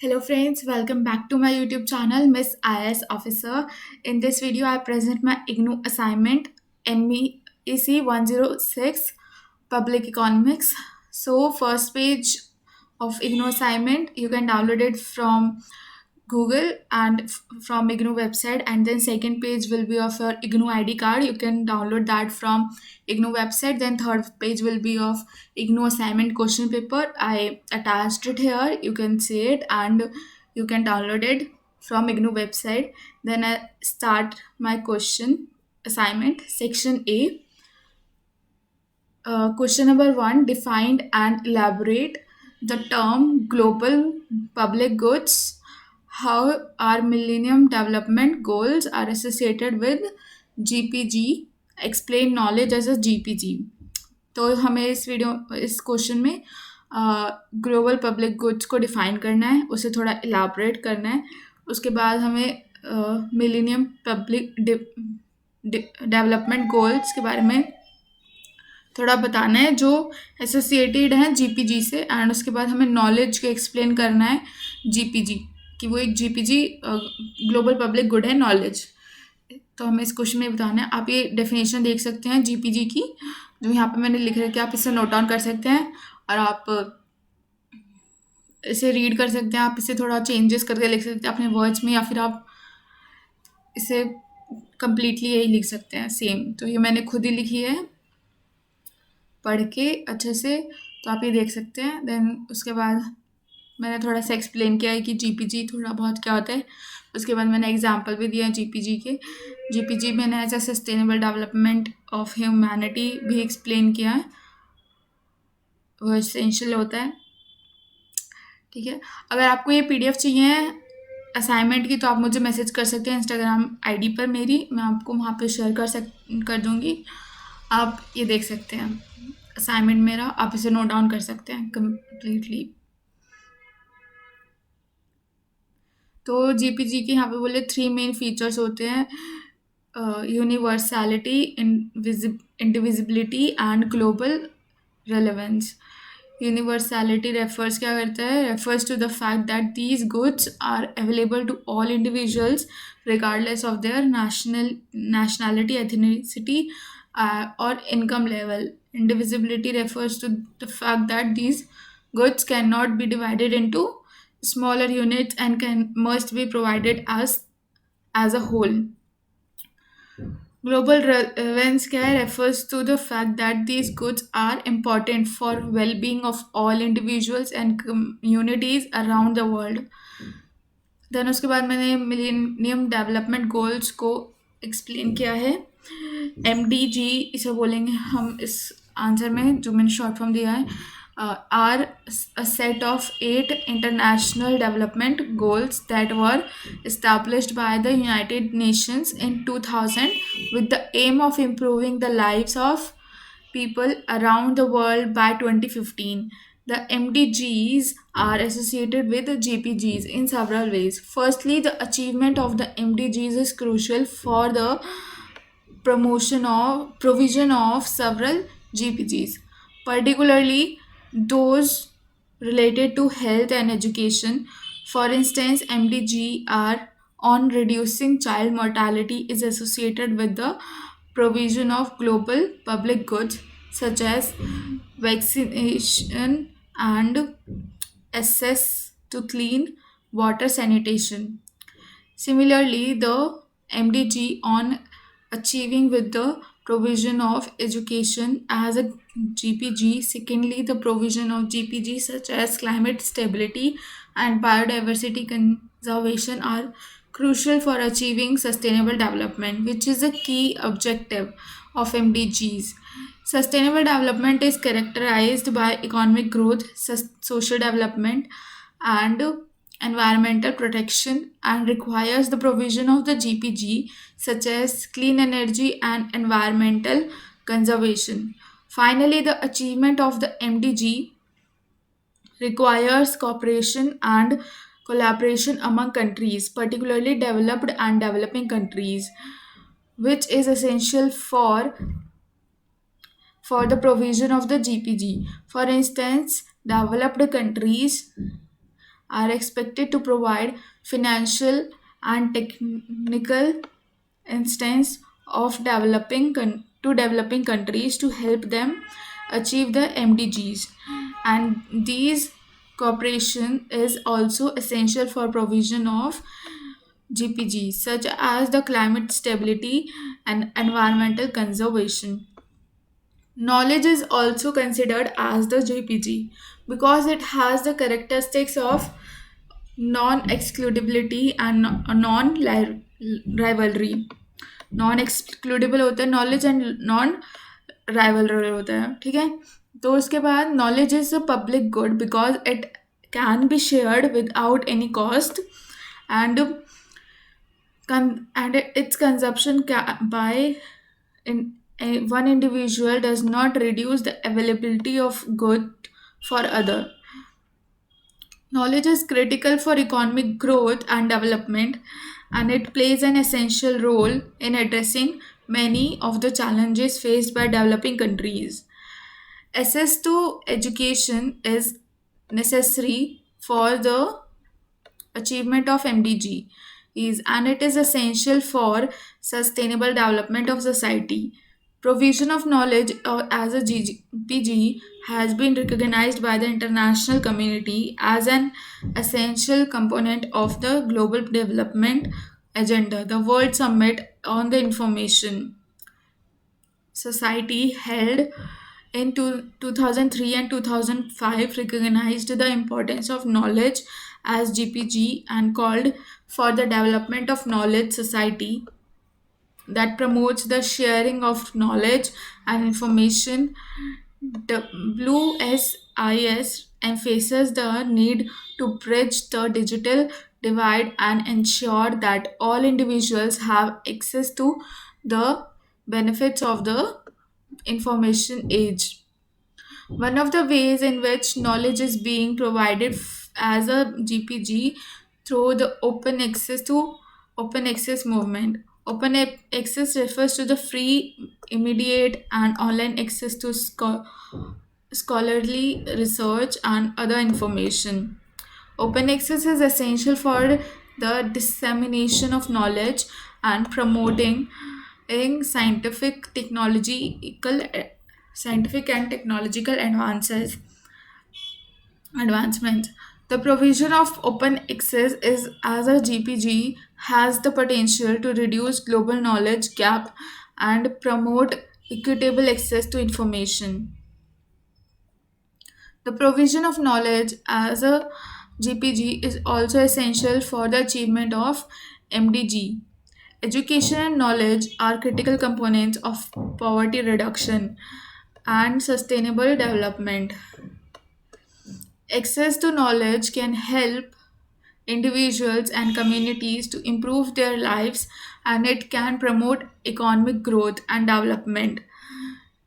Hello friends, welcome back to my YouTube channel Miss IS Officer. In this video, I present my IGNOU assignment MEC 106 Public Economics. So first page of IGNOU assignment, you can download it from Google and from IGNOU website, and then second page will be of your IGNOU ID card. You can download that from IGNOU website. Then third page will be of IGNOU assignment question paper. I attached it here. You can see it and you can download it from IGNOU website. Then I start my question assignment. Section A. Question number one: Defined and elaborate the term global public goods. How our Millennium Development Goals are associated with GPG. Explain knowledge as a GPG. तो हमें इस question में global public goods को define करना है, उसे थोड़ा elaborate करना है. उसके बाद हमें मिलेनियम पब्लिक डेवलपमेंट गोल्स के बारे में थोड़ा बताना है जो एसोसिएटेड हैं जीपीजी से. एंड उसके बाद हमें नॉलेज को एक्सप्लेन करना है जीपीजी कि वो एक जीपीजी ग्लोबल पब्लिक गुड है नॉलेज. तो हमें इस क्वेश्चन में बताना है. आप ये डेफिनेशन देख सकते हैं जीपीजी की, जो यहाँ पे मैंने लिख रखी है. आप इसे नोट डाउन कर सकते हैं और आप इसे रीड कर सकते हैं. आप इसे थोड़ा चेंजेस करके लिख सकते हैं अपने वर्ड्स में, या फिर आप इसे कम्प्लीटली यही लिख सकते हैं सेम. तो ये मैंने खुद ही लिखी है पढ़ के अच्छे से, तो आप ये देख सकते हैं. देन उसके बाद मैंने थोड़ा सा एक्सप्लेन किया है कि जीपीजी थोड़ा बहुत क्या होता है. उसके बाद मैंने एग्जांपल भी दिया है जीपीजी के. जीपीजी मैंने as a sustainable development of humanity भी एक्सप्लेन किया है. वो एसेंशियल होता है. ठीक है. अगर आपको ये पीडीएफ चाहिए असाइनमेंट की तो आप मुझे मैसेज कर सकते हैं इंस्टाग्राम आईडी पर मेरी. मैं आपको वहाँ पे शेयर कर दूँगी. आप ये देख सकते हैं असाइनमेंट मेरा. आप इसे नोट डाउन कर सकते हैं कम्प्लीटली. तो जीपीजी के यहाँ पे बोले 3 मेन फीचर्स होते हैं: universality, indivisibility and global relevance. Universality refers क्या करता है? Refers to the fact that these goods are available to all individuals regardless of their nationality, ethnicity, or income level. Indivisibility refers to the fact that these goods cannot be divided into smaller units and must be provided as a whole. Global relevance refers to the fact that these goods are important for well-being of all individuals and communities around the world. Then उसके बाद मैंने millennium development goals को explain किया है. MDG इसे बोलेंगे हम इस आंसर में, जो मैंने शॉर्ट फॉर्म दिया है. Are a set of 8 international development goals that were established by the United Nations in 2000 with the aim of improving the lives of people around the world by 2015. The MDGs are associated with the GPGs in several ways. Firstly, the achievement of the MDGs is crucial for the provision of several GPGs, particularly those related to health and education. For instance, MDG are on reducing child mortality is associated with the provision of global public goods such as vaccination and access to clean water sanitation. Similarly, the MDG on achieving with the provision of education as a GPG. Secondly, the provision of GPG such as climate stability and biodiversity conservation are crucial for achieving sustainable development, which is a key objective of MDGs. Sustainable development is characterized by economic growth, social development, and environmental protection, and requires the provision of the GPG such as clean energy and environmental conservation. Finally, the achievement of the MDG requires cooperation and collaboration among countries, particularly developed and developing countries, which is essential for the provision of the GPG. For instance, developed countries are expected to provide financial and technical instance of to developing countries to help them achieve the MDGs, and these cooperation is also essential for provision of GPGs such as the climate stability and environmental conservation. Knowledge is also considered as the JPG because it has the characteristics of non-excludability and non-rivalry. Non excludable होता है knowledge and non rivalry होता है, ठीक है। तो उसके बाद knowledge is a public good because it can be shared without any cost and its consumption by one individual does not reduce the availability of good for other. Knowledge is critical for economic growth and development, and it plays an essential role in addressing many of the challenges faced by developing countries. Access to education is necessary for the achievement of MDG is, and it is essential for sustainable development of society. Provision of knowledge as a GPG has been recognized by the international community as an essential component of the global development agenda. The World Summit on the Information Society held in 2003 and 2005 recognized the importance of knowledge as GPG and called for the development of knowledge society that promotes the sharing of knowledge and information. The Blue SIS emphasizes the need to bridge the digital divide and ensure that all individuals have access to the benefits of the information age. One of the ways in which knowledge is being provided as a GPG through the open access movement. Access refers to the free, immediate, and online access to scholarly research and other information. Open access is essential for the dissemination of knowledge and promoting in scientific and technological advancements. The provision of open access is as a GPG has the potential to reduce global knowledge gap and promote equitable access to information. The provision of knowledge as a GPG is also essential for the achievement of MDG. Education and knowledge are critical components of poverty reduction and sustainable development. Access to knowledge can help individuals and communities to improve their lives, and it can promote economic growth and development.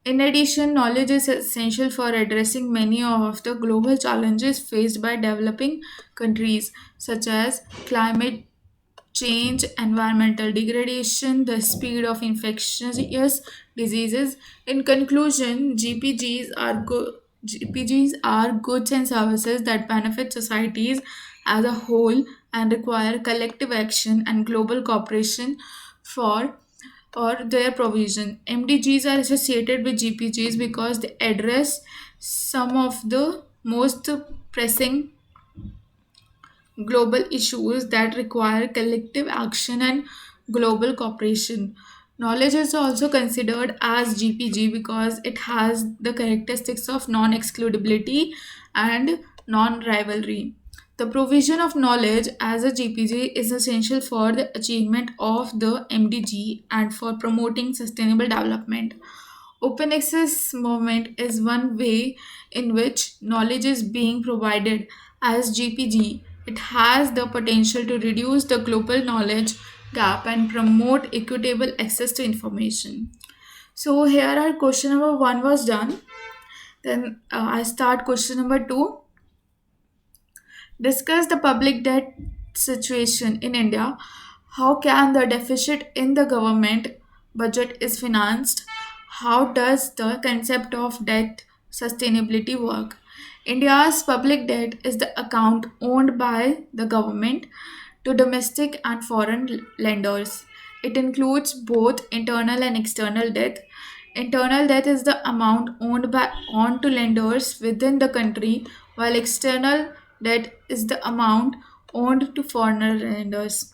In addition, knowledge is essential for addressing many of the global challenges faced by developing countries, such as climate change, environmental degradation, the speed of infectious diseases. In conclusion, GPGs are goods and services that benefit societies as a whole and require collective action and global cooperation for or their provision. MDGs are associated with GPGs because they address some of the most pressing global issues that require collective action and global cooperation. Knowledge is also considered as GPG because it has the characteristics of non excludability and non rivalry. The provision of knowledge as a GPG is essential for the achievement of the MDG and for promoting sustainable development. Open access movement is one way in which knowledge is being provided as GPG. It has the potential to reduce the global knowledge gap and promote equitable access to information. So here our question number 1 was done. Then I start question number 2. Discuss the public debt situation in India. How can the deficit in the government budget is financed? How does the concept of debt sustainability work? India's public debt is the account owned by the government to domestic and foreign lenders. It includes both internal and external debt. Internal debt is the amount owned to lenders within the country, while external debt is the amount owned to foreign lenders.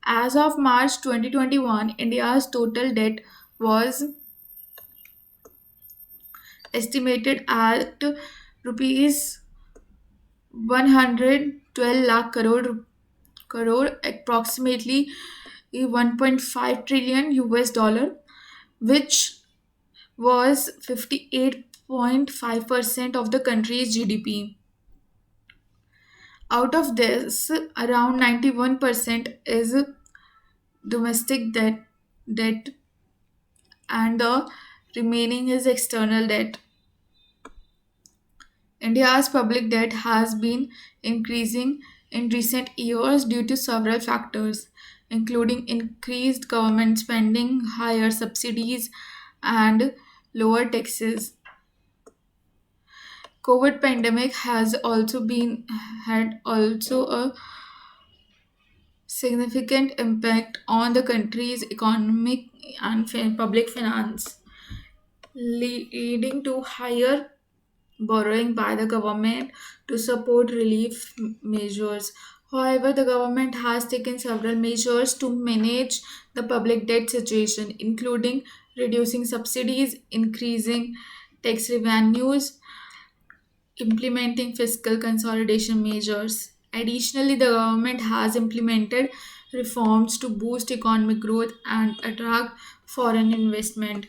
As of March 2021, India's total debt was estimated at rupees 112 lakh crore, approximately 1.5 trillion US dollar, which was 58.5% of the country's GDP. Out of this, around 91% is domestic debt, and the remaining is external debt. India's public debt has been increasing in recent years due to several factors, including increased government spending, higher subsidies, and lower taxes. COVID pandemic has also been had also a significant impact on the country's economic and public finance, leading to higher borrowing by the government to support relief measures. However, the government has taken several measures to manage the public debt situation, including reducing subsidies, increasing tax revenues, implementing fiscal consolidation measures. Additionally, the government has implemented reforms to boost economic growth and attract foreign investment,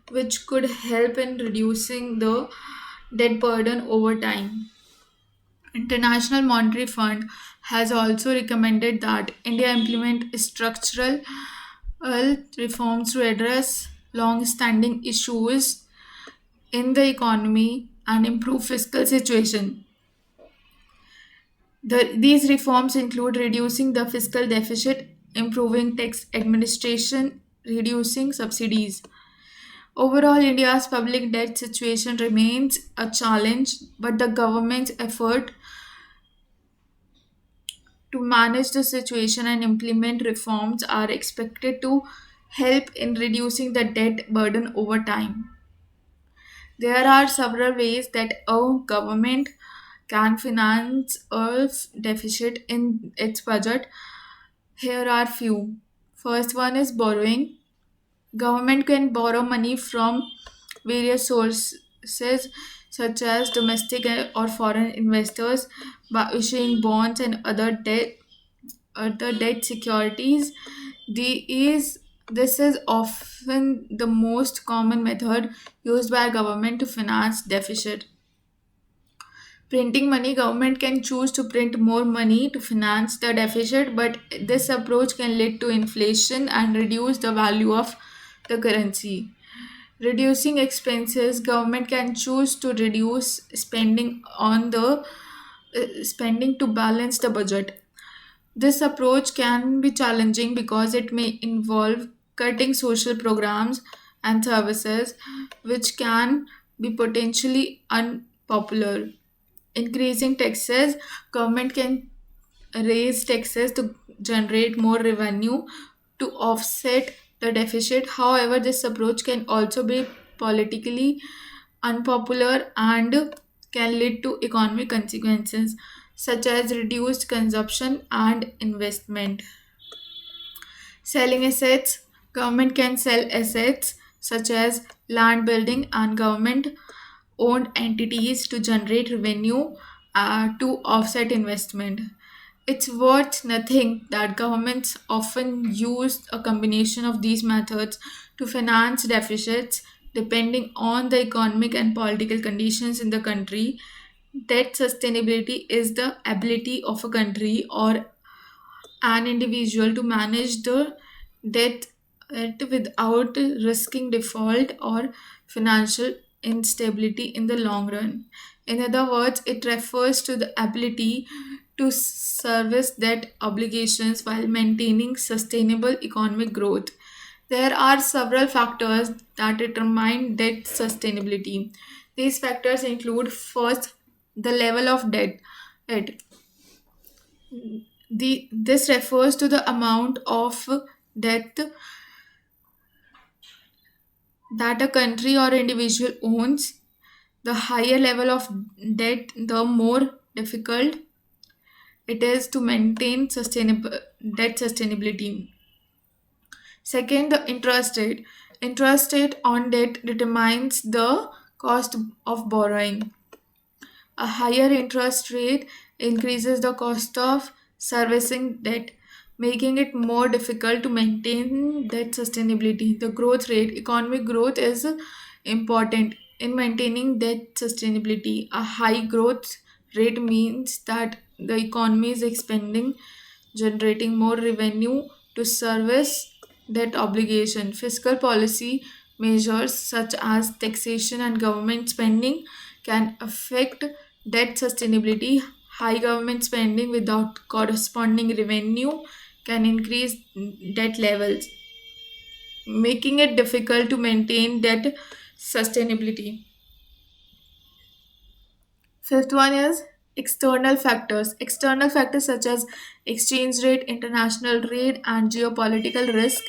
which could help in reducing the debt burden over time. International Monetary Fund has also recommended that India implement structural reforms to address long-standing issues in the economy and improve fiscal situation. These reforms include reducing the fiscal deficit, improving tax administration, reducing subsidies. Overall, India's public debt situation remains a challenge, but the government's effort to manage the situation and implement reforms are expected to help in reducing the debt burden over time. There are several ways that a government can finance a deficit in its budget. Here are few. First one is borrowing. Government can borrow money from various sources such as domestic or foreign investors by issuing bonds and other debt securities. This is often the most common method used by government to finance deficit. Printing money, government can choose to print more money to finance the deficit, but this approach can lead to inflation and reduce the value of the currency. Reducing expenses, government can choose to reduce spending to balance the budget. This approach can be challenging because it may involve cutting social programs and services, which can be potentially unpopular. Increasing taxes, government can raise taxes to generate more revenue to offset the deficit. However, this approach can also be politically unpopular and can lead to economic consequences such as reduced consumption and investment. Selling assets, government can sell assets such as land, building, and government owned entities to generate revenue to offset investment. It's worth nothing that governments often use a combination of these methods to finance deficits depending on the economic and political conditions in the country. Debt sustainability is the ability of a country or an individual to manage the debt without risking default or financial instability in the long run. In other words, it refers to the ability to service debt obligations while maintaining sustainable economic growth. There are several factors that determine debt sustainability. These factors include first, the level of debt. It, this refers to the amount of debt that a country or individual owns. The higher level of debt, the more difficult it is to maintain sustainable debt sustainability. Second, the interest rate. Interest rate on debt determines the cost of borrowing. A higher interest rate increases the cost of servicing debt, making it more difficult to maintain debt sustainability. The growth rate, economic growth is important in maintaining debt sustainability. A high growth rate means that the economy is expanding, generating more revenue to service debt obligation. Fiscal policy measures such as taxation and government spending can affect debt sustainability. High government spending without corresponding revenue can increase debt levels, making it difficult to maintain debt sustainability. Fifth one is external factors. External factors such as exchange rate, international trade, and geopolitical risk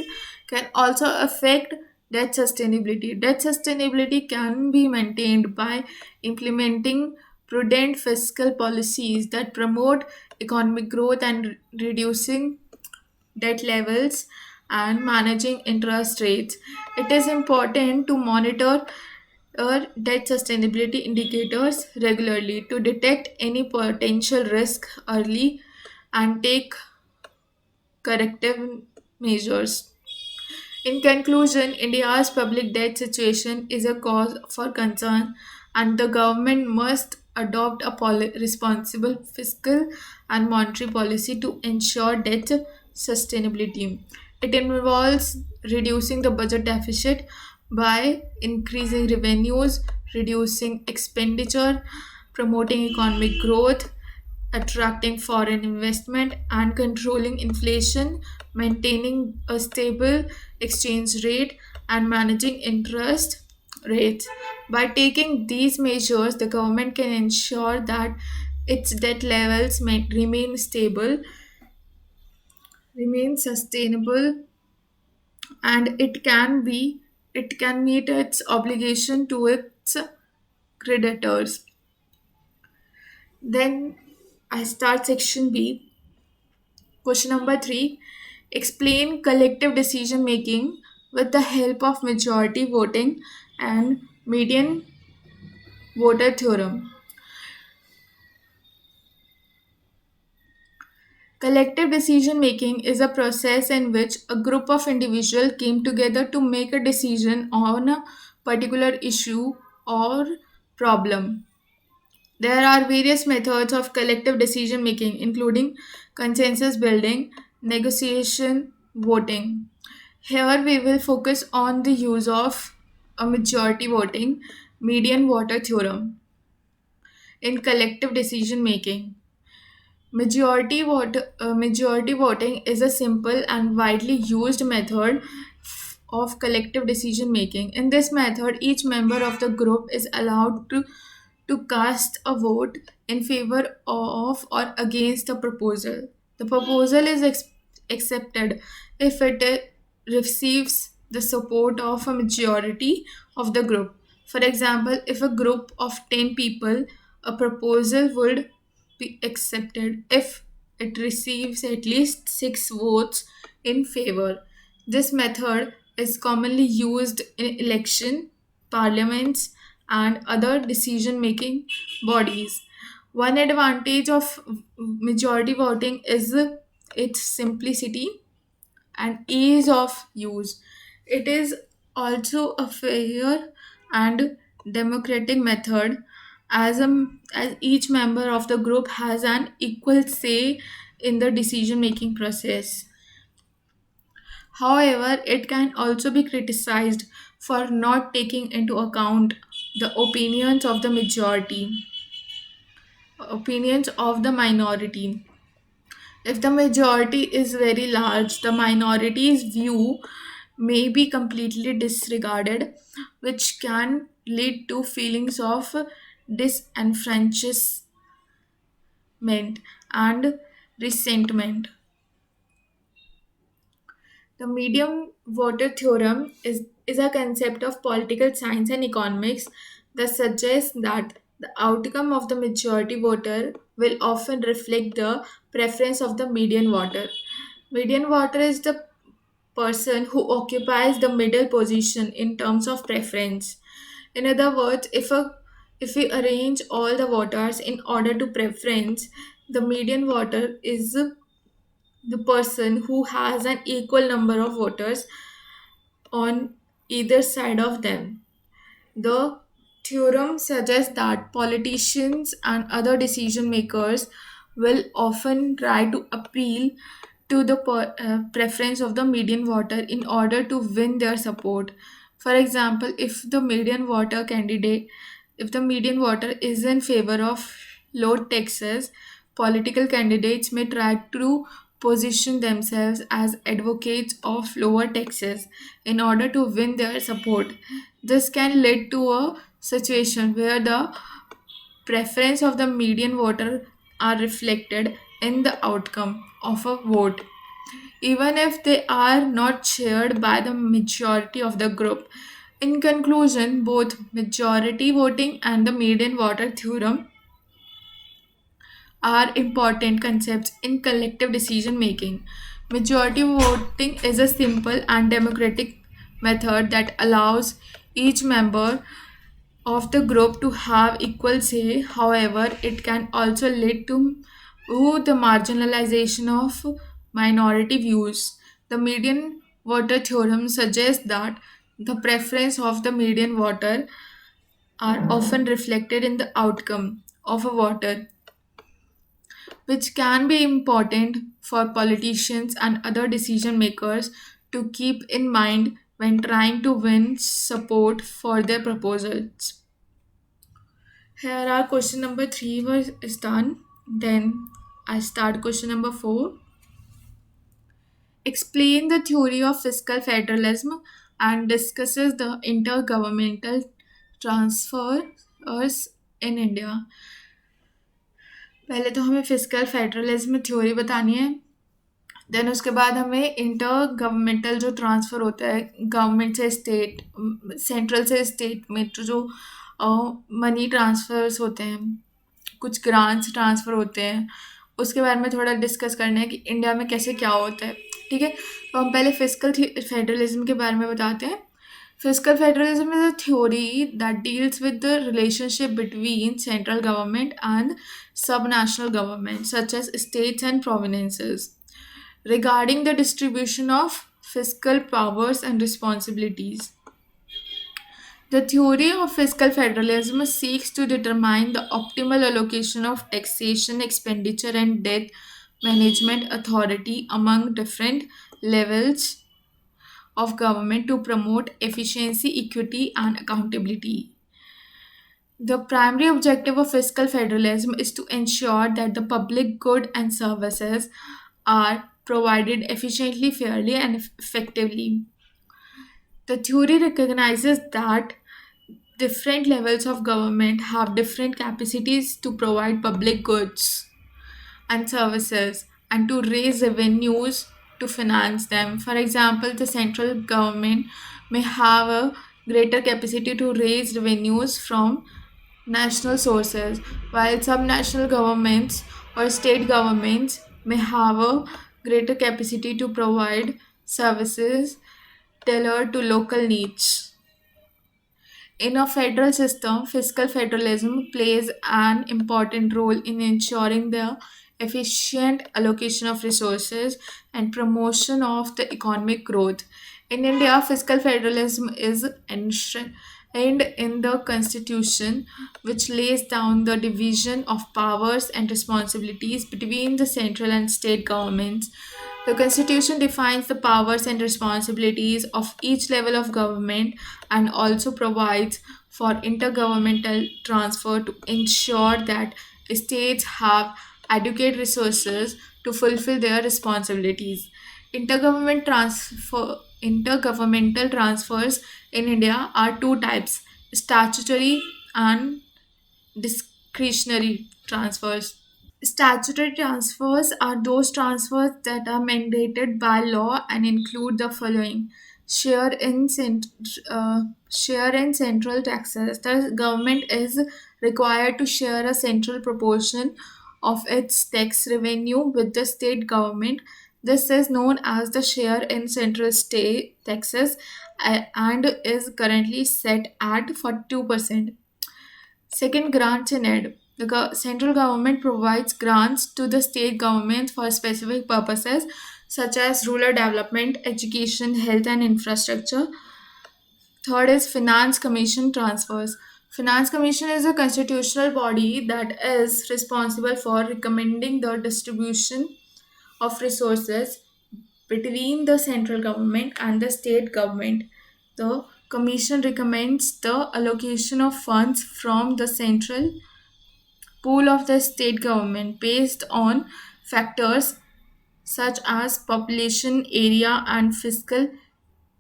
can also affect debt sustainability. Debt sustainability can be maintained by implementing prudent fiscal policies that promote economic growth and reducing debt levels and managing interest rates. It is important to monitor debt sustainability indicators regularly to detect any potential risk early and take corrective measures. In conclusion, India's public debt situation is a cause for concern, and the government must adopt a responsible fiscal and monetary policy to ensure debt sustainability. It involves reducing the budget deficit by increasing revenues, reducing expenditure, promoting economic growth, attracting foreign investment, and controlling inflation, maintaining a stable exchange rate, and managing interest rates. By taking these measures, the government can ensure that its debt levels may remain sustainable, and it can meet its obligation to its creditors. Then I start section B. Question number 3. Explain collective decision making with the help of majority voting and median voter theorem. Collective decision making is a process in which a group of individuals came together to make a decision on a particular issue or problem. There are various methods of collective decision making, including consensus building, negotiation, voting. Here we will focus on the use of a majority voting, median voter theorem in collective decision making. Majority voting is a simple and widely used method of collective decision making. In this method, each member of the group is allowed to cast a vote in favor of or against a proposal. The proposal is accepted if it receives the support of a majority of the group. For example, if a group of 10 people, a proposal would be accepted if it receives at least 6 votes in favor. This method is commonly used in election, parliaments, and other decision making bodies. One advantage of majority voting is its simplicity and ease of use. It is also a fair and democratic method as each member of the group has an equal say in the decision making process. However, it can also be criticized for not taking into account the opinions of the minority. If the majority is very large, the minority's view may be completely disregarded, which can lead to feelings of disenfranchisement and resentment. The medium voter theorem is a concept of political science and economics that suggests that the outcome of the majority voter will often reflect the preference of the median voter. Median voter is the person who occupies the middle position in terms of preference. In other words, if we arrange all the voters in order to preference, the median voter is the person who has an equal number of voters on either side of them. The theorem suggests that politicians and other decision makers will often try to appeal to the preference of the median voter in order to win their support. For example, if the median voter is in favor of low taxes, political candidates may try to position themselves as advocates of lower taxes in order to win their support. This can lead to a situation where the preference of the median voter are reflected in the outcome of a vote, even if they are not shared by the majority of the group. In conclusion, both majority voting and the median voter theorem are important concepts in collective decision making. Majority voting is a simple and democratic method that allows each member of the group to have equal say. However, it can also lead to the marginalization of minority views. The median voter theorem suggests that the preference of the median voter are often reflected in the outcome of a voter, which can be important for politicians and other decision makers to keep in mind when trying to win support for their proposals. Here our question number 3 is done. Then I start question number 4. Explain the theory of fiscal federalism and discusses the intergovernmental transfers in India. पहले तो हमें fiscal federalism theory बतानी है, then उसके बाद हमें inter governmental जो transfer होता है गवर्नमेंट से स्टेट, सेंट्रल से स्टेट में जो मनी ट्रांसफ़र्स होते हैं, कुछ ग्रांट्स ट्रांसफ़र होते हैं, उसके बारे में थोड़ा डिस्कस करना है कि इंडिया में कैसे क्या होता है. ठीक है, तो हम पहले फिस्कल फेडरलिज्म के बारे में बताते हैं. Fiscal federalism is a theory that deals with the relationship between central government and subnational government, such as states and provinces, regarding the distribution of fiscal powers and responsibilities. The theory of fiscal federalism seeks to determine the optimal allocation of taxation, expenditure, and debt management authority among different levels of government to promote efficiency, equity, and accountability. The primary objective of fiscal federalism is to ensure that the public good and services are provided efficiently, fairly, and effectively. The theory recognizes that different levels of government have different capacities to provide public goods and services and to raise revenues to finance them. For example, the central government may have a greater capacity to raise revenues from national sources, while subnational governments or state governments may have a greater capacity to provide services tailored to local needs. In a federal system, fiscal federalism plays an important role in ensuring the efficient allocation of resources and promotion of the economic growth. In India, fiscal federalism is enshrined in the constitution, which lays down the division of powers and responsibilities between the central and state governments. The constitution defines the powers and responsibilities of each level of government and also provides for intergovernmental transfer to ensure that states have adequate resources to fulfill their responsibilities. Intergovernment transfer intergovernmental transfers in India are two types: statutory and discretionary transfers. Statutory transfers are those transfers that are mandated by law and include the following: share in share in central taxes. The government is required to share a central proportion of its tax revenue with the state government. This is known as the share in central state taxes and is currently set at 42%. Second, grants in aid. The central government provides grants to the state governments for specific purposes such as rural development, education, health, and infrastructure. Third is finance commission transfers. Finance commission is a constitutional body that is responsible for recommending the distribution of resources between the central government and the state government. The commission recommends the allocation of funds from the central pool of the state government based on factors such as population, area, and fiscal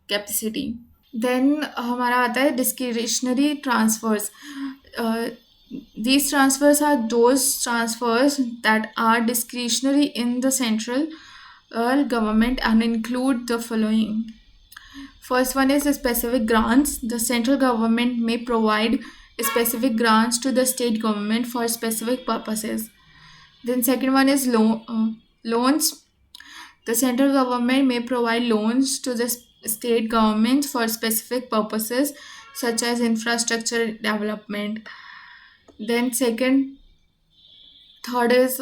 capacity. Then हमारा आता है discretionary transfers. Uh, these transfers are those transfers that are discretionary in the central government and include the following. First one is specific grants. The central government may provide specific grants to the state government for specific purposes. Then second one is loans. The central government may provide loans to the state governments for specific purposes such as infrastructure development. Then second, third is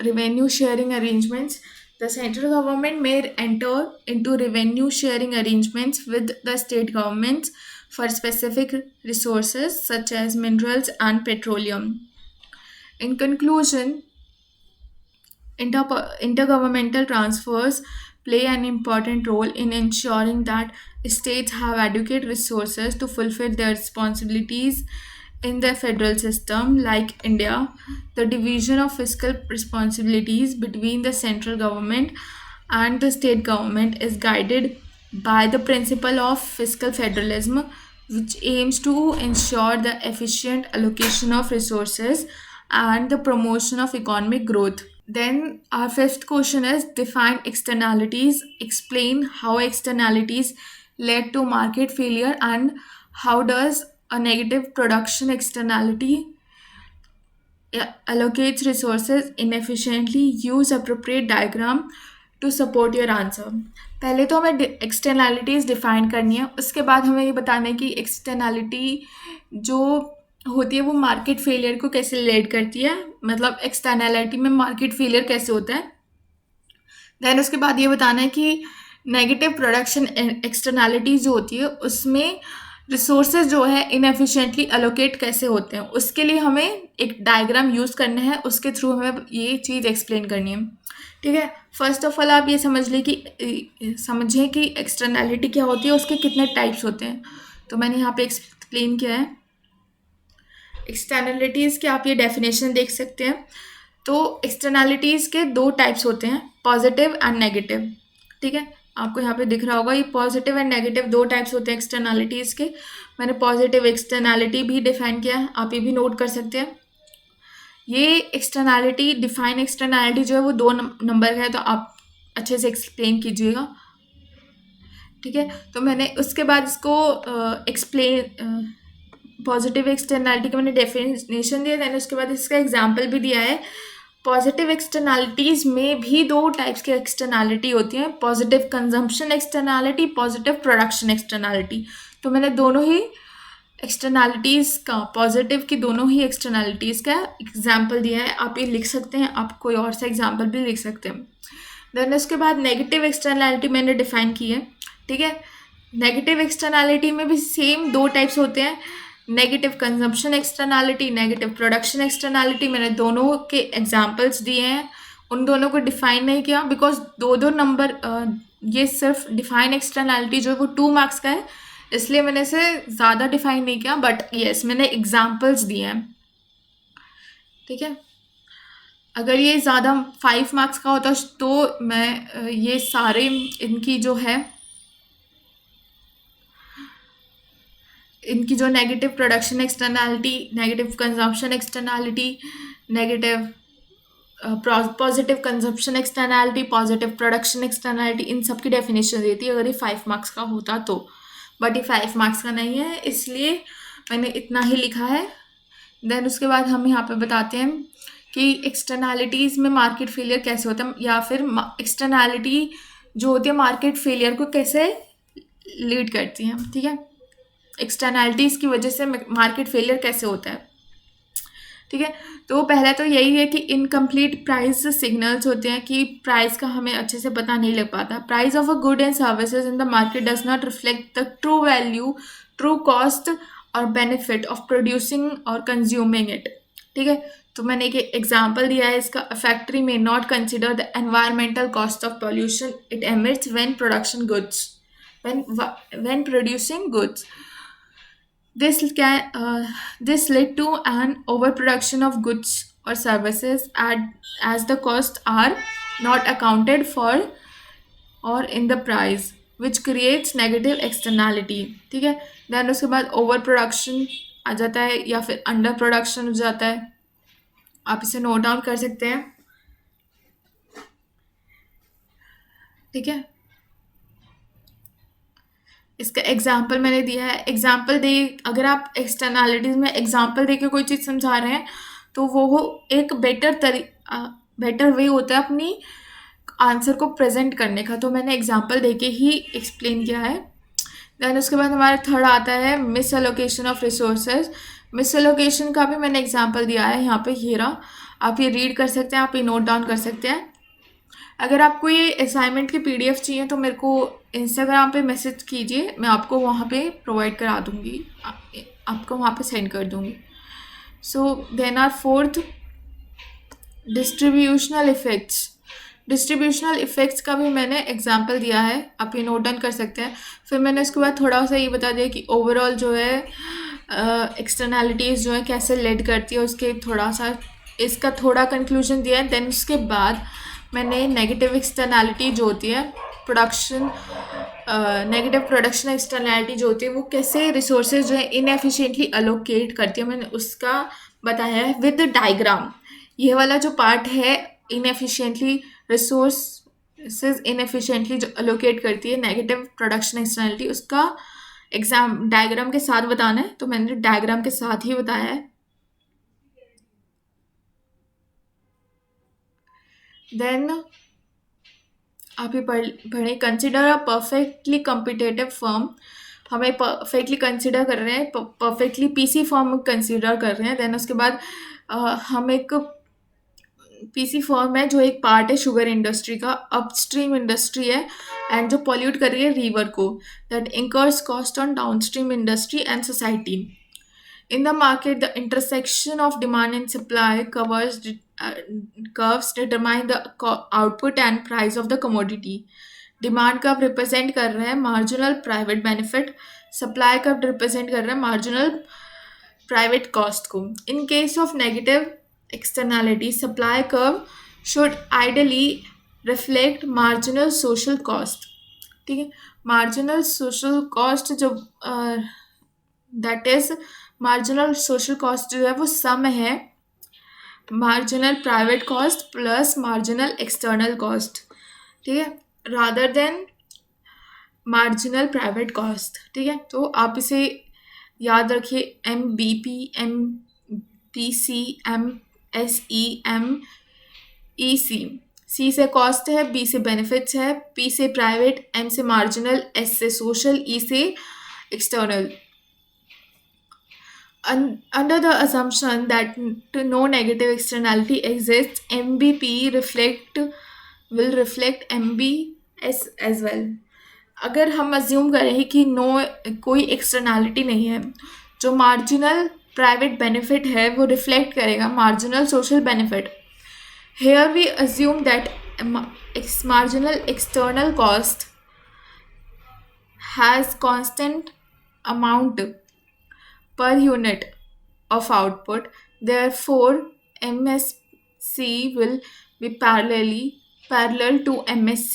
revenue sharing arrangements. The central government may enter into revenue sharing arrangements with the state governments for specific resources such as minerals and petroleum. In conclusion, intergovernmental transfers play an important role in ensuring that states have adequate resources to fulfill their responsibilities in the federal system. Like India, the division of fiscal responsibilities between the central government and the state government is guided by the principle of fiscal federalism, which aims to ensure the efficient allocation of resources and the promotion of economic growth. Then our fifth question is define externalities. Explain how externalities led to market failure and how does a negative production externality allocates resources inefficiently. Use appropriate diagram to support your answer. पहले तो हमें externalities define करनी है, उसके बाद हमें ये बताना है कि एक्सटर्नैलिटी जो होती है वो मार्केट फेलियर को कैसे रिलेट करती है, मतलब एक्सटर्नैलिटी में मार्केट फेलियर कैसे होता है. देन उसके बाद ये बताना है कि नेगेटिव प्रोडक्शन एक्सटर्नैलिटी जो होती है उसमें रिसोर्सेज जो है इनएफिशिएंटली अलोकेट कैसे होते हैं. उसके लिए हमें एक डायग्राम यूज़ करना है, उसके थ्रू हमें ये चीज़ एक्सप्लेन करनी है. ठीक है, फर्स्ट ऑफ ऑल आप ये समझें कि एक्सटर्नैलिटी क्या होती है, उसके कितने टाइप्स होते हैं. तो मैंने यहाँ पे एक्सप्लेन किया है. एक्सटर्नैलिटीज़ के आप ये डेफिनेशन देख सकते हैं. तो एक्सटर्नैलिटीज़ के दो टाइप्स होते हैं, पॉजिटिव एंड नेगेटिव. ठीक है, आपको यहाँ पे दिख रहा होगा ये पॉजिटिव एंड नेगेटिव दो टाइप्स होते हैं एक्सटर्नैलिटीज़ के. मैंने पॉजिटिव एक्सटर्नैलिटी भी डिफाइन किया है, आप ये भी नोट कर सकते हैं. ये एक्सटर्नैलिटी डिफाइन एक्सटर्नैलिटी जो है वो 2 नंबर का है, तो आप अच्छे से एक्सप्लेन कीजिएगा. ठीक है, तो मैंने उसके बाद इसको एक्सप्लेन पॉजिटिव एक्सटर्नैलिटी का मैंने डेफिनेशन दिया, मैंने उसके बाद इसका एग्जाम्पल भी दिया है. पॉजिटिव एक्सटर्नैलिटीज़ में भी 2 टाइप्स की एक्सटर्नैलिटी होती हैं, positive consumption externality, positive production externality. तो मैंने दोनों ही एक्सटर्नैलिटीज़ का, पॉजिटिव की दोनों ही एक्सटर्नैलिटीज़ का एग्जाम्पल दिया है. आप ये लिख सकते हैं, आप कोई और सा एग्जाम्पल भी लिख सकते हैं. देन उसके बाद नेगेटिव एक्सटर्नैलिटी मैंने डिफाइन की है. ठीक है, नेगेटिव एक्सटर्नैलिटी में भी सेम 2 टाइप्स होते हैं, negative consumption externality, negative production externality. मैंने दोनों के एग्जाम्पल्स दिए हैं, उन दोनों को डिफाइन नहीं किया बिकॉज 2 नंबर ये सिर्फ डिफाइन एक्सटर्नैलिटी जो है वो 2 मार्क्स का है, इसलिए मैंने इसे ज़्यादा डिफाइन नहीं किया. बट येस, मैंने एग्जाम्पल्स दिए हैं. ठीक है, अगर ये ज़्यादा 5 मार्क्स का होता तो मैं ये सारे इनकी जो है इनकी जो negative production externality, negative consumption externality, negative positive consumption externality, positive production externality, इन सब की डेफिनेशन देती है अगर ये 5 मार्क्स का होता तो। बट ये 5 मार्क्स का नहीं है, इसलिए मैंने इतना ही लिखा है। देन उसके बाद हम यहाँ पे बताते हैं कि एक्सटर्नैलिटीज़ में मार्केट फेलियर कैसे होता है, या फिर एक्सटर्नैलिटी जो होती है मार्केट फेलियर को कैसे लीड करती हैं। ठीक है, एक्सटर्नैलिटीज़ की वजह से मार्केट फेलियर कैसे होता है। ठीक है, तो पहला तो यही है कि इनकम्प्लीट प्राइस सिग्नल्स होते हैं कि प्राइस का हमें अच्छे से पता नहीं लग पाता। Price of a good and services in the market does not reflect the true value, true cost और बेनिफिट ऑफ प्रोड्यूसिंग और कंज्यूमिंग इट। ठीक है, तो मैंने एक एग्जाम्पल दिया है इसका। फैक्ट्री में not consider the environmental cost of pollution it emits when production goods, when producing goods. This led to an overproduction of goods or services as the costs are not accounted for or in the price, which creates negative externality. ठीक है, then उसके बाद over production आ जाता है या फिर under production हो जाता है। आप इसे नोट डाउन कर सकते हैं। ठीक है, इसका एग्जाम्पल मैंने दिया है। एग्जाम्पल दे, अगर आप एक्सटर्नैलिटीज़ में एग्जाम्पल दे के कोई चीज़ समझा रहे हैं तो वो एक बेटर वे होता है अपनी आंसर को प्रेजेंट करने का। तो मैंने एग्जाम्पल दे के ही एक्सप्लेन किया है। देन उसके बाद हमारा थर्ड आता है miss allocation of resources. Miss allocation का भी मैंने एग्जाम्पल दिया है यहाँ पे, ये रहा। आप ये रीड कर सकते हैं, आप ये नोट डाउन कर सकते हैं। अगर आपको ये असाइनमेंट के पीडीएफ चाहिए तो मेरे को इंस्टाग्राम पे मैसेज कीजिए, मैं आपको वहाँ पे प्रोवाइड करा दूँगी, आपको वहाँ पे सेंड कर दूँगी। So then are fourth distributional effects. Distributional effects का भी मैंने एग्जांपल दिया है, आप ये नोट डाउन कर सकते हैं। फिर मैंने उसके बाद थोड़ा सा ये बता दिया कि ओवरऑल जो है एक्सटर्नैलिटीज़ जो है कैसे लेड करती है, उसके थोड़ा सा इसका थोड़ा कंक्लूजन दिया है। देन उसके बाद मैंने नेगेटिव एक्सटर्नैलिटी जो होती है प्रोडक्शन, नेगेटिव प्रोडक्शन एक्सटर्नैलिटी जो होती है वो कैसे रिसोर्सेज जो है इनएफिशिएंटली अलोकेट करती है, मैंने उसका बताया है विद डायग्राम। ये वाला जो पार्ट है इनएफिशिएंटली रिसोर्सेज इनएफिशिएंटली जो अलोकेट करती है नेगेटिव प्रोडक्शन एक्सटर्नैलिटी, उसका एग्जाम डायग्राम के साथ बताना है, तो मैंने डायग्राम के साथ ही बताया है। देन आप ये पढ़ें consider a perfectly competitive firm. हमें परफेक्टली कंसिडर कर रहे हैं, परफेक्टली पीसी फर्म कंसिडर कर रहे हैं। देन उसके बाद हम एक पीसी फर्म है जो एक पार्ट है शुगर इंडस्ट्री का, अपस्ट्रीम इंडस्ट्री है एंड जो पॉल्यूट कर रही है रिवर को, that incurs cost on downstream industry and society. In the market, the intersection of demand and supply curves determine the output and price of the commodity. Demand कब represent कर रहा है marginal private benefit, supply कब represent कर रहा है marginal private cost को। In case of negative externality, supply curve should ideally reflect marginal social cost. ठीक है, मार्जिनल सोशल कॉस्ट जो that is marginal social cost जो है वो सम है marginal private cost plus marginal external cost. ठीक है, rather than marginal private cost. ठीक है, तो आप इसे याद रखिए, MBP, MPC, MSE, MEC। C से कॉस्ट है, B से बेनिफिट्स है, P से प्राइवेट, M से मार्जिनल, S से सोशल, E से external. Under the assumption that no negative externality exists, MBP will reflect MBS as well. अगर हम अज्यूम करें कि कोई एक्सटर्नैलिटी नहीं है, जो मार्जिनल प्राइवेट बेनिफिट है वो रिफ्लेक्ट करेगा marginal social benefit. Here we assume that marginal external cost has constant amount per unit of output. Therefore, MSC will be parallel to MSC.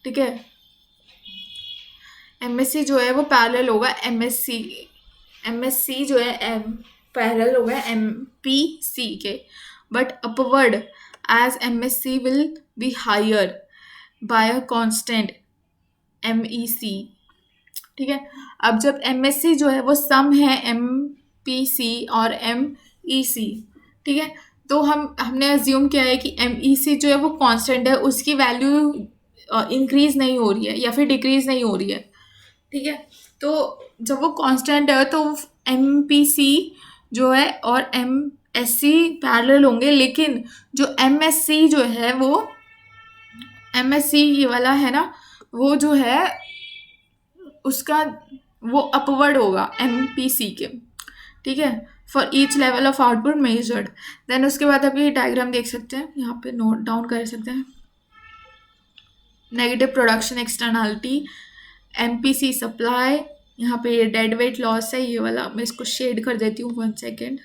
ठीक है, एमएससी जो है वो पैरेलल होगा एमएससी, एमएससी जो है एम पैरेलल होगा एमपीसी के, but upward as MSC will be higher by a constant MEC. ठीक है, अब जब एमएससी जो है वो सम है एमपीसी और एमईसी, ठीक है, तो हमने अज्यूम किया है कि एमईसी जो है वो कांस्टेंट है, उसकी वैल्यू इंक्रीज नहीं हो रही है या फिर डिक्रीज नहीं हो रही है। ठीक है, तो जब वो कांस्टेंट है तो एमपीसी जो है और एमएससी पैरेलल होंगे, लेकिन जो एमएससी जो है वो एमएससी ये वाला है ना, वो जो है उसका वो अपवर्ड होगा एमपीसी के। ठीक है, for each level of output measured. Then उसके बाद आप ये डायग्राम देख सकते हैं, यहाँ पे नोट डाउन कर सकते हैं। Negative production externality, MPC supply, यहाँ पे ये डेड वेट लॉस है ये वाला, मैं इसको शेड कर देती हूँ 1 second.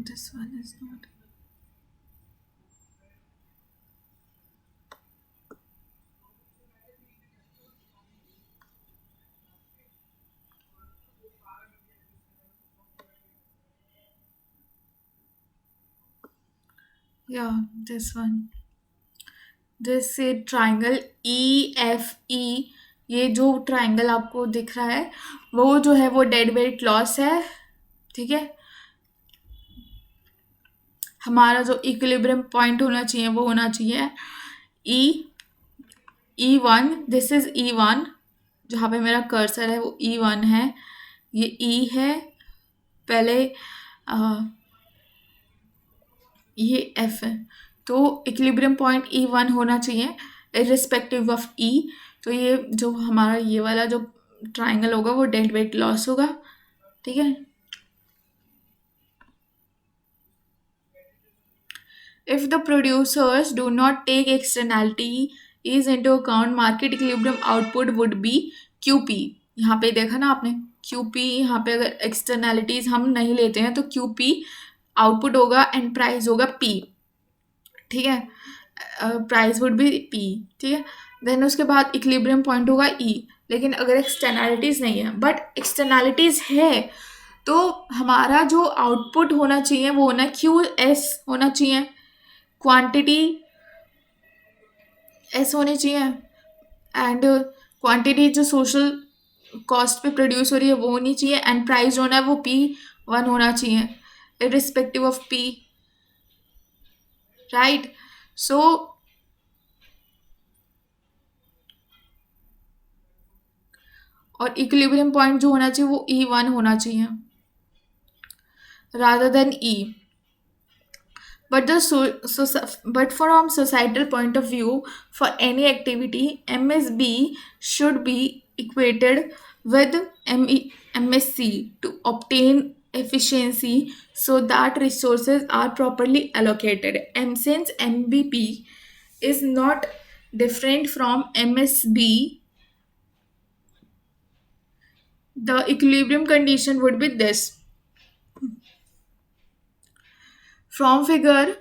This one is not. Yeah, this one. This triangle E F E, ये जो ट्राइंगल आपको दिख रहा है वो जो है वो डेड वेट लॉस है। ठीक है, हमारा जो इक्विलिब्रियम पॉइंट होना चाहिए वो होना चाहिए E1, दिस इज E1, जहाँ पे मेरा कर्सर है वो E1 है, ये E है पहले, ये F है, तो इक्विलिब्रियम पॉइंट E1 होना चाहिए इररिस्पेक्टिव ऑफ E। तो ये जो हमारा ये वाला जो ट्राइंगल होगा वो डेड वेट लॉस होगा। ठीक है, if the producers do not take externalities into account, market equilibrium output would be QP। यहाँ पे देखा ना आपने QP, यहाँ पे अगर एक्सटर्नैलिटीज हम नहीं लेते हैं तो QP आउटपुट होगा एंड प्राइस होगा P। ठीक है, प्राइस वुड बी P। ठीक है, देन उसके बाद इक्विलिब्रियम पॉइंट होगा E। लेकिन अगर एक्सटर्नैलिटीज नहीं है बट एक्सटर्नैलिटीज है तो हमारा जो आउटपुट होना चाहिए वो होना QS होना चाहिए, क्वांटिटी एस होनी चाहिए, एंड क्वांटिटी जो सोशल कॉस्ट पे प्रोड्यूस हो रही है वो होनी चाहिए, एंड प्राइस जो होना है वो P1 होना चाहिए इररिस्पेक्टिव ऑफ P। राइट, सो और इक्विलिब्रियम पॉइंट जो होना चाहिए वो E1 होना चाहिए rather than E। But from societal point of view, for any activity, MSB should be equated with MSC to obtain efficiency so that resources are properly allocated. And since MBP is not different from MSB, the equilibrium condition would be this. From figure,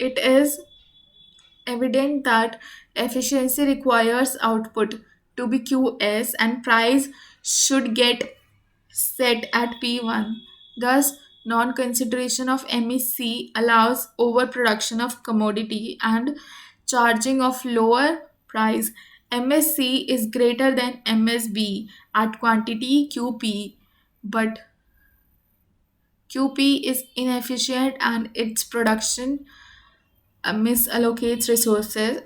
it is evident that efficiency requires output to be QS and price should get set at P1. Thus, non-consideration of MEC allows overproduction of commodity and charging of lower price. MSC is greater than MSB at quantity QP, but QP is inefficient and its production misallocates resources.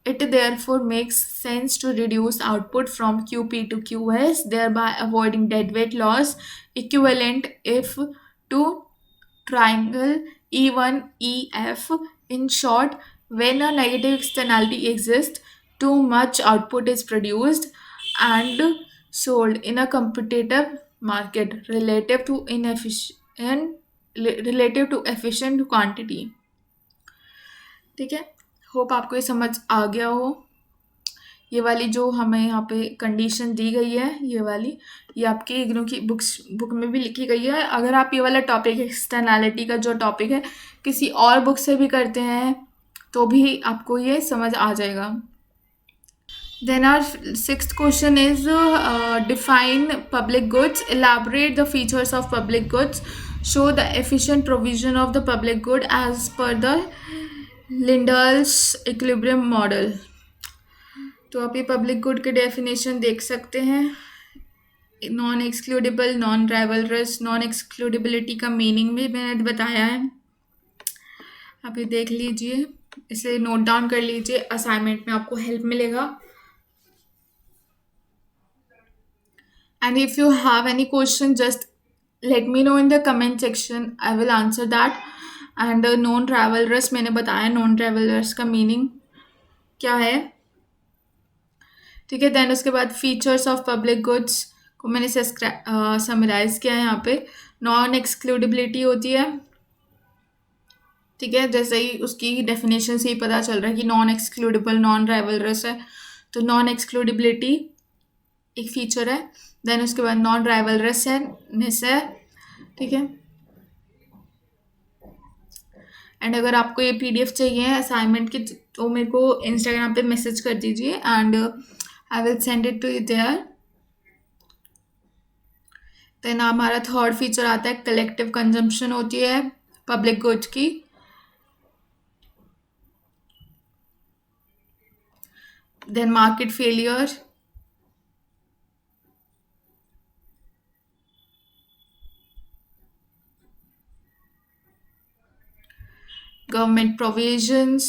It therefore makes sense to reduce output from QP to QS, thereby avoiding deadweight loss, equivalent if to triangle E1EF. In short, when a negative externality exists, too much output is produced and sold in a competitive market relative to efficient quantity। ठीक है, hope आपको ये समझ आ गया हो। ये वाली जो हमें यहाँ पे कंडीशन दी गई है, ये वाली, ये आपकी इग्नू की बुक में भी लिखी गई है। अगर आप ये वाला टॉपिक एक्सटर्नैलिटी का जो टॉपिक है किसी और बुक से भी करते हैं तो भी आपको ये समझ आ जाएगा। Then our sixth question is define public goods, elaborate the features of public goods, show the efficient provision of the public good as per the Lindahl's equilibrium model। तो आप ये पब्लिक गुड के डेफिनेशन देख सकते हैं। Non excludable, non rivalrous, non excludability का meaning भी मैंने बताया है, आप ये देख लीजिए, इसे नोट डाउन कर लीजिए, असाइनमेंट में आपको हेल्प मिलेगा। And if you have any question, just let me know in the comment section. I will answer that. And non travelers, मैंने बताया non travelers का मीनिंग क्या है, ठीक है। देन उसके बाद फीचर्स ऑफ पब्लिक गुड्स को मैंने समराइज किया है यहाँ पे। नॉन एक्सक्लूडेबिलिटी होती है, ठीक है, जैसे ही उसकी डेफिनेशन से ही पता चल रहा है कि नॉन एक्सक्लूडेबल, नॉन राइवलरस है, तो नॉन एक्सक्लूडेबिलिटी एक फीचर है। देन उसके बाद नॉन राइवलरस है, ठीक है। एंड अगर आपको ये पीडीएफ चाहिए असाइनमेंट की तो मेरे को इंस्टाग्राम पे मैसेज कर दीजिए and I will send it to you there. Then हमारा थर्ड फीचर आता है कलेक्टिव कंजम्पशन होती है पब्लिक गुड्स की। Then market failure, government provisions,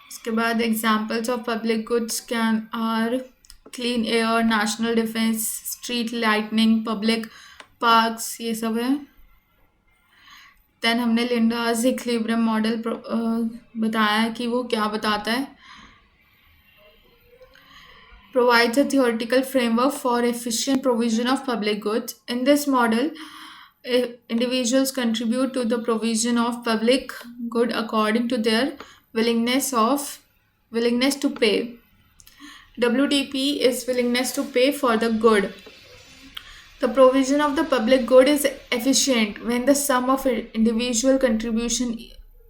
उसके बाद examples of public goods can are clean air, national defence, street lightning, public parks, ये सब है। देन हमने लिंडास इक्विलिब्रियम मॉडल बताया है कि वो क्या बताता है। Provides a theoretical framework for efficient provision of public goods. In this model, individuals contribute to the provision of public good according to their willingness to pay. WTP is willingness to pay for the good. The provision of the public good is efficient when the sum of individual contribution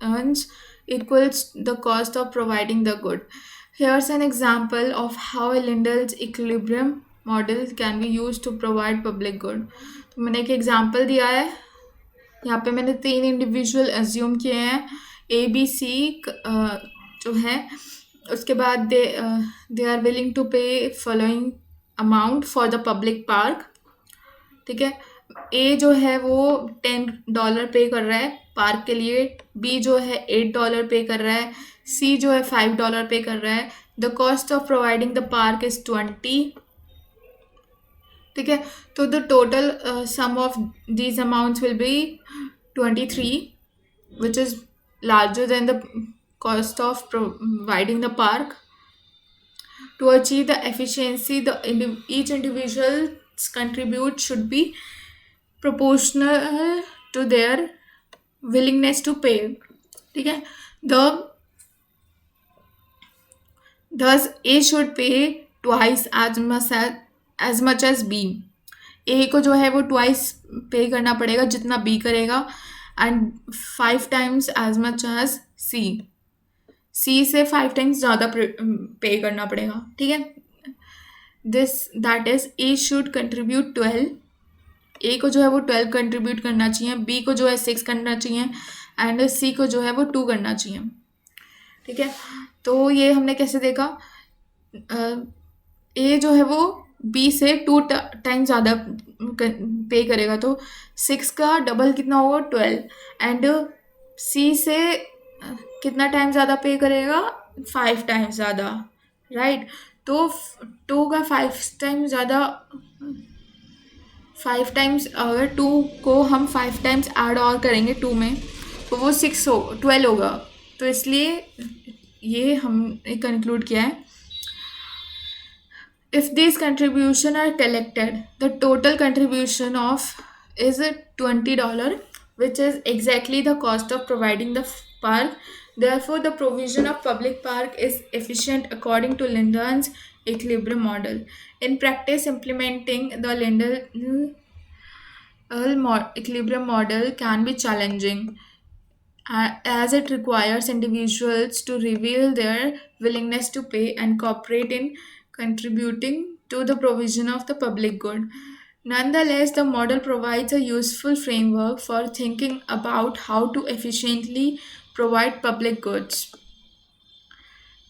earns equals the cost of providing the good. Here's an example of how a Lindahl's equilibrium model can be used to provide public good. तो मैंने एक example दिया है, यहाँ पे मैंने 3 individual assume किए हैं, ए बी सी जो है। उसके बाद दे आर विलिंग टू पे following amount for the public park, ठीक है। ए जो है वो $10 पे कर रहा है पार्क के लिए, बी जो है $8 पे कर रहा है, सी जो है $5 पे कर रहा है। The cost of providing the park is 20, ठीक है। तो the total sum of these amounts will be 23, which is larger than the cost of providing the park. To achieve the efficiency, each individual's contribute should be proportional to their willingness to pay, ठीक है। Thus A should pay twice as much as B. A को जो है वो twice पे करना पड़ेगा जितना B करेगा, and 5 times as much as C. C से 5 टाइम्स ज़्यादा पे करना पड़ेगा, ठीक है। That is A should contribute 12, A को जो है वो 12 कंट्रीब्यूट करना चाहिए, B को जो है 6 करना चाहिए एंड C को जो है वो 2 करना चाहिए, ठीक है। तो ये हमने कैसे देखा, A जो है वो B से 2 टाइम्स ज़्यादा पे करेगा, तो 6 का डबल कितना होगा 12, एंड C से कितना टाइम ज़्यादा पे करेगा 5 टाइम्स ज़्यादा, राइट। तो 2 का 5 टाइम्स ज़्यादा, 5 टाइम्स, अगर 2 को हम 5 टाइम्स ऐड और करेंगे 2 में तो वो 12 होगा। तो इसलिए ये हमने कंक्लूड किया है, if this contribution are collected the total contribution of is $20 which is exactly the cost of providing the park. Therefore, the provision of public park is efficient according to Linden's equilibrium model. In practice, implementing the Linden equilibrium model can be challenging as it requires individuals to reveal their willingness to pay and cooperate in contributing to the provision of the public good. Nonetheless, the model provides a useful framework for thinking about how to efficiently provide public goods.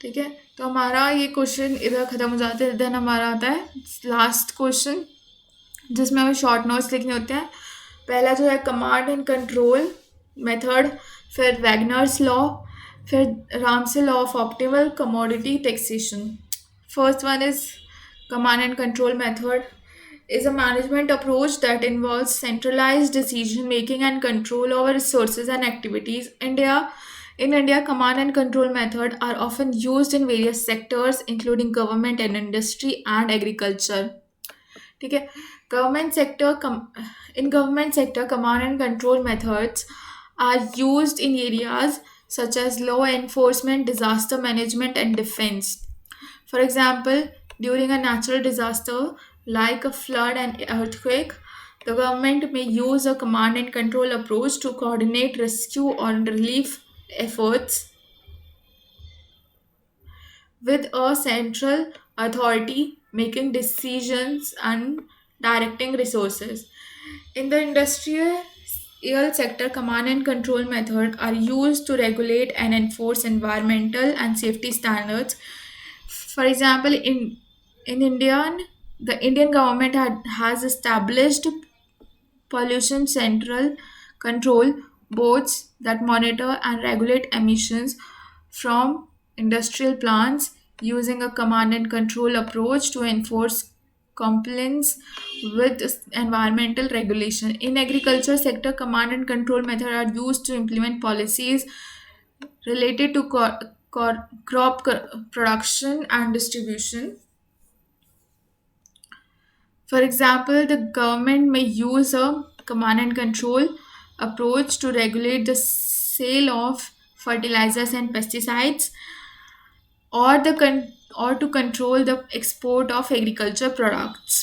ठीक है, तो हमारा ये question इधर खत्म हो जाता है. देन हमारा आता है लास्ट क्वेश्चन जिसमें हमें शॉर्ट नोट्स लिखने होते हैं. पहला जो है कमांड एंड कंट्रोल मेथड, फिर वैगनर्स लॉ, फिर Ramsay law of optimal commodity taxation. First one is command and control method is a management approach that involves centralized decision making and control over resources and activities. In India, command and control method are often used in various sectors including government and industry and agriculture. ठीक है, government sector in government sector, command and control methods are used in areas such as law enforcement, disaster management, and defense. For example, during a natural disaster like a flood and earthquake, the government may use a command and control approach to coordinate rescue or relief efforts with a central authority making decisions and directing resources. In the industrial sector, command and control methods are used to regulate and enforce environmental and safety standards. For example, in India, the Indian government has established pollution central control boards that monitor and regulate emissions from industrial plants using a command and control approach to enforce compliance with environmental regulation. In agriculture sector, command and control methods are used to implement policies related to crop production and distribution. For example, the government may use a command and control approach to regulate the sale of fertilizers and pesticides, or to control the export of agriculture products.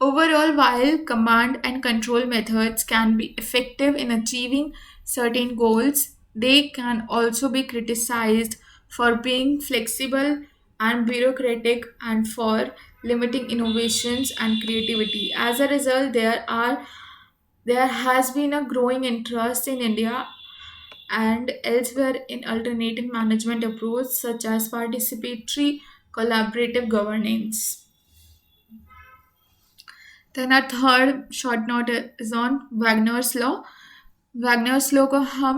Overall, while command and control methods can be effective in achieving certain goals, they can also be criticized for being flexible and bureaucratic and for limiting innovations and creativity. As a result, there has been a growing interest in India and elsewhere in alternative management approaches such as participatory collaborative governance. Then our third short note is on Wagner's law. Wagner's law को हम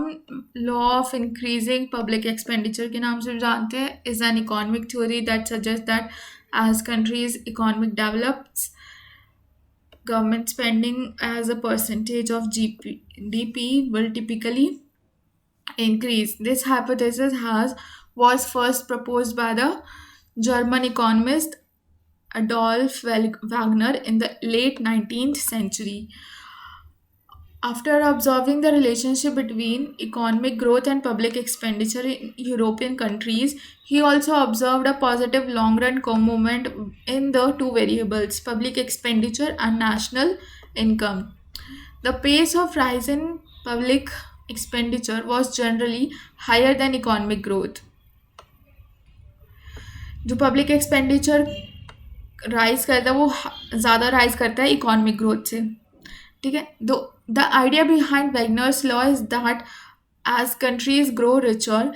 law of increasing public expenditure के नाम से जानते हैं. Is an economic theory that suggest that as countries economic develops, government spending as a percentage of GDP will typically increase. This hypothesis was first proposed by the German economist Adolf Wagner in the late 19th century. After observing the relationship between economic growth and public expenditure in European countries, he also observed a positive long run co-movement in the two variables, public expenditure and national income. The pace of rise in public expenditure was generally higher than economic growth. जो public expenditure rise करता है वो ज़्यादा rise करता है economic growth से. ठीक है, the idea behind Wagner's law is that as countries grow richer,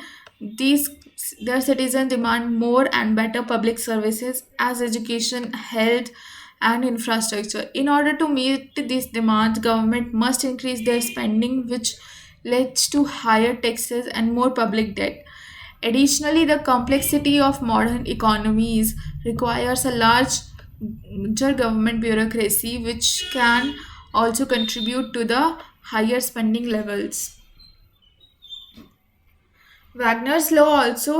their citizens demand more and better public services as education, health, and infrastructure. In order to meet these demands, government must increase their spending, which leads to higher taxes and more public debt. Additionally, the complexity of modern economies requires a larger government bureaucracy, which can also contribute to the higher spending levels. Wagner's law also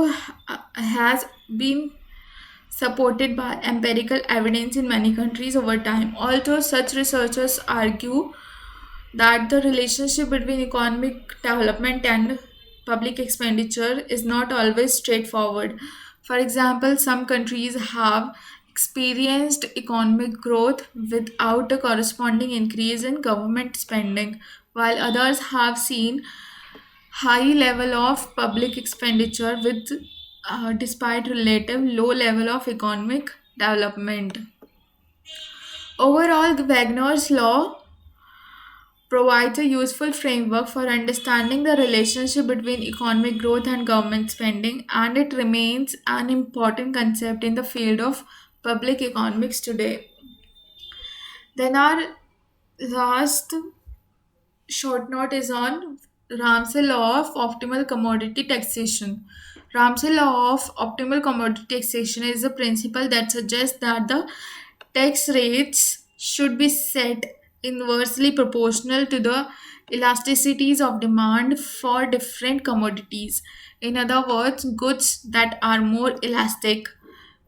has been supported by empirical evidence in many countries over time. Although such researchers argue that the relationship between economic development and public expenditure is not always straightforward. For example, some countries have experienced economic growth without a corresponding increase in government spending, while others have seen high level of public expenditure with despite relative low level of economic development. Overall, the Wagner's law provides a useful framework for understanding the relationship between economic growth and government spending, and it remains an important concept in the field of public economics today. Then, our last short note is on Ramsey law of optimal commodity taxation. Ramsey law of optimal commodity taxation is a principle that suggests that the tax rates should be set inversely proportional to the elasticities of demand for different commodities. In other words, goods that are more elastic,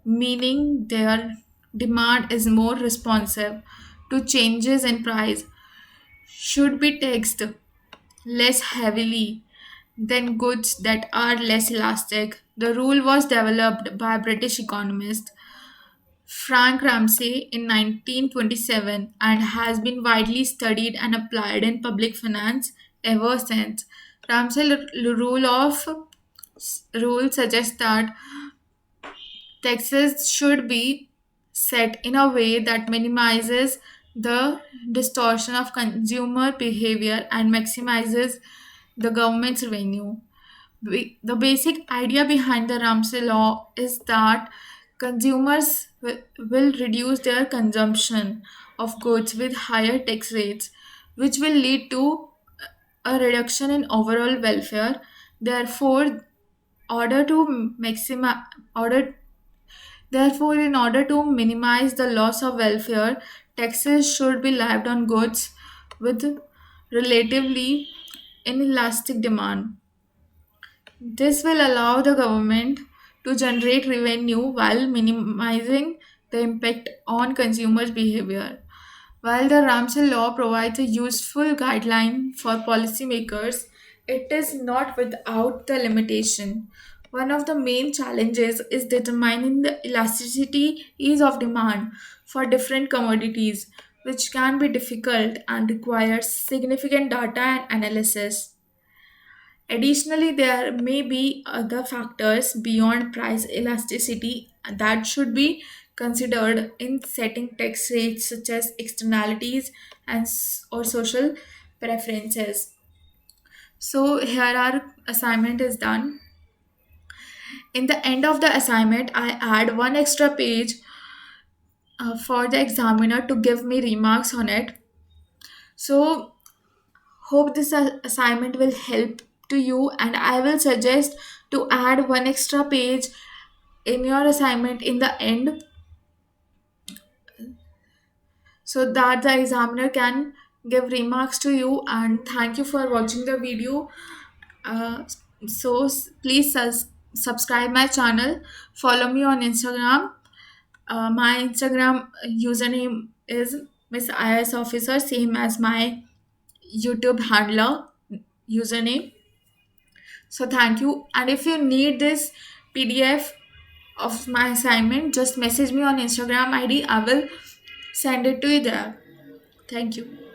meaning their demand is more responsive to changes in price, should be taxed less heavily than goods that are less elastic. The rule was developed by British economist Frank Ramsey in 1927 and has been widely studied and applied in public finance ever since. Ramsey rule suggests that taxes should be set in a way that minimizes the distortion of consumer behavior and maximizes the government's revenue. The basic idea behind the Ramsey law is that consumers will reduce their consumption of goods with higher tax rates, which will lead to a reduction in overall welfare. Therefore, order to maximize order Therefore, in order to minimize the loss of welfare, taxes should be levied on goods with relatively inelastic demand. This will allow the government to generate revenue while minimizing the impact on consumers' behavior. While the Ramsey law provides a useful guideline for policymakers, it is not without the limitation. One of the main challenges is determining the elasticities of demand for different commodities, which can be difficult and requires significant data and analysis. Additionally, there may be other factors beyond price elasticity that should be considered in setting tax rates, such as externalities or social preferences. So here our assignment is done. In the end of the assignment, I add one extra page for the examiner to give me remarks on it. So hope this assignment will help to you, and I will suggest to add one extra page in your assignment in the end so that the examiner can give remarks to you. And thank you for watching the video. uh, Please subscribe my channel, follow me on Instagram. My Instagram username is Miss IS Officer, same as my YouTube handler username. So thank you. And if you need this PDF of my assignment, just message me on Instagram ID. I will send it to you there. Thank you.